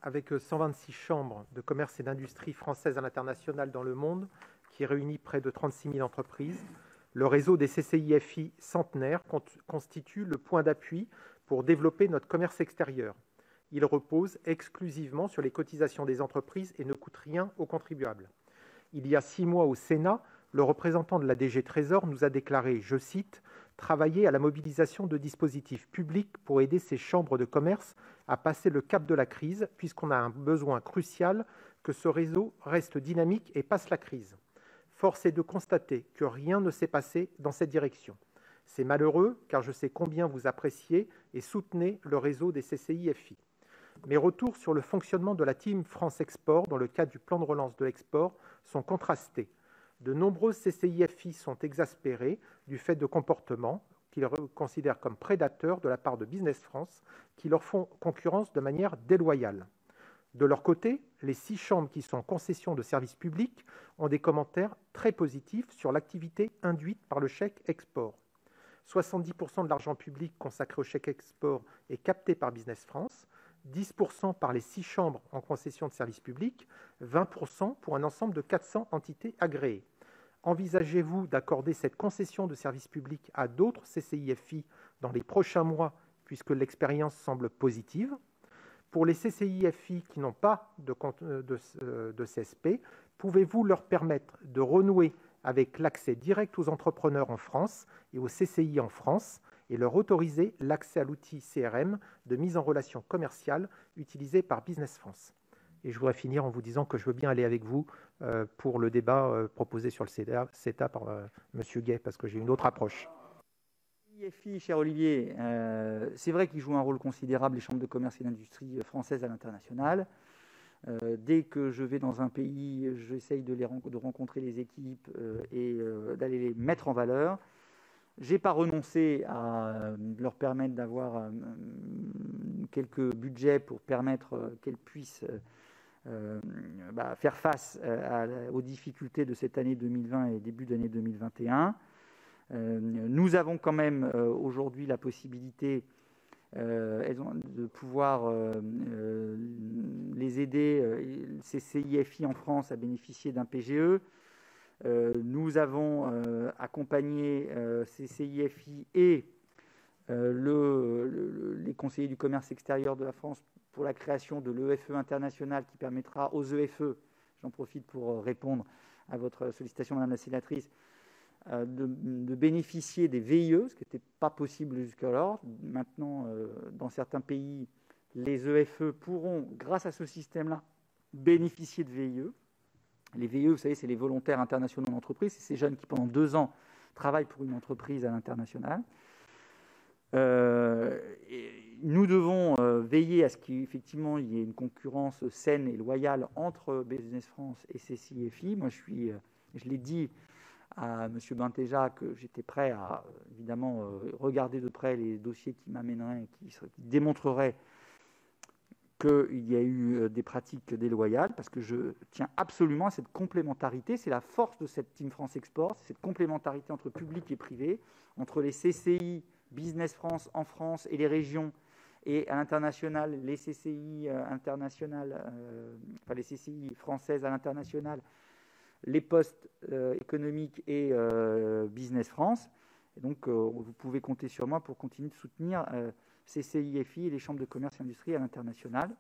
avec 126 chambres de commerce et d'industrie françaises à l'international dans le monde, qui réunit près de 36 000 entreprises, le réseau des CCIFI centenaires constitue le point d'appui pour développer notre commerce extérieur. Il repose exclusivement sur les cotisations des entreprises et ne coûte rien aux contribuables. Il y a 6 mois au Sénat, le représentant de la DG Trésor nous a déclaré, je cite, « travailler à la mobilisation de dispositifs publics pour aider ces chambres de commerce à passer le cap de la crise, puisqu'on a un besoin crucial que ce réseau reste dynamique et passe la crise. » Force est de constater que rien ne s'est passé dans cette direction. C'est malheureux, car je sais combien vous appréciez et soutenez le réseau des CCIFI. Mes retours sur le fonctionnement de la Team France Export dans le cadre du plan de relance de l'export sont contrastés. De nombreuses CCIFI sont exaspérées du fait de comportements qu'ils considèrent comme prédateurs de la part de Business France, qui leur font concurrence de manière déloyale. De leur côté, les 6 chambres qui sont en concession de services publics ont des commentaires très positifs sur l'activité induite par le chèque export. 70% de l'argent public consacré au chèque export est capté par Business France, 10% par les 6 chambres en concession de services publics, 20% pour un ensemble de 400 entités agréées. Envisagez-vous d'accorder cette concession de services publics à d'autres CCIFI dans les prochains mois, puisque l'expérience semble positive? Pour les CCIFI qui n'ont pas de CSP, pouvez-vous leur permettre de renouer avec l'accès direct aux entrepreneurs en France et aux CCI en France et leur autoriser l'accès à l'outil CRM de mise en relation commerciale utilisé par Business France? Et je voudrais finir en vous disant que je veux bien aller avec vous pour le débat proposé sur le CETA par M. Gay, parce que j'ai une autre approche. CCIFI, cher Olivier, c'est vrai qu'ils jouent un rôle considérable, les chambres de commerce et d'industrie françaises à l'international. Dès que je vais dans un pays, j'essaye de rencontrer les équipes et d'aller les mettre en valeur. Je n'ai pas renoncé à leur permettre d'avoir quelques budgets pour permettre qu'elles puissent faire face aux difficultés de cette année 2020 et début d'année 2021. Nous avons quand même aujourd'hui la possibilité de pouvoir les aider, ces CIFI en France, à bénéficier d'un PGE. Nous avons accompagné ces CIFI et les conseillers du commerce extérieur de la France pour la création de l'EFE international qui permettra aux EFE, j'en profite pour répondre à votre sollicitation, Madame la sénatrice, de bénéficier des VIE, ce qui n'était pas possible jusqu'alors. Maintenant, dans certains pays, les EFE pourront, grâce à ce système-là, bénéficier de VIE. Les VIE, vous savez, c'est les volontaires internationaux d'entreprise. C'est ces jeunes qui, pendant 2 ans, travaillent pour une entreprise à l'international. Nous devons veiller à ce qu'effectivement il y ait une concurrence saine et loyale entre Business France et CCIFI. Moi, je l'ai dit à M. Bintéja que j'étais prêt à évidemment regarder de près les dossiers qui m'amèneraient, qui démontreraient qu'il y a eu des pratiques déloyales, parce que je tiens absolument à cette complémentarité. C'est la force de cette Team France Export, c'est cette complémentarité entre public et privé, entre les CCI, Business France en France et les régions, et à l'international, les CCI internationales, les CCI françaises à l'international, les postes économiques et Business France. Et donc, vous pouvez compter sur moi pour continuer de soutenir CCIFI et les chambres de commerce et industrie à l'international.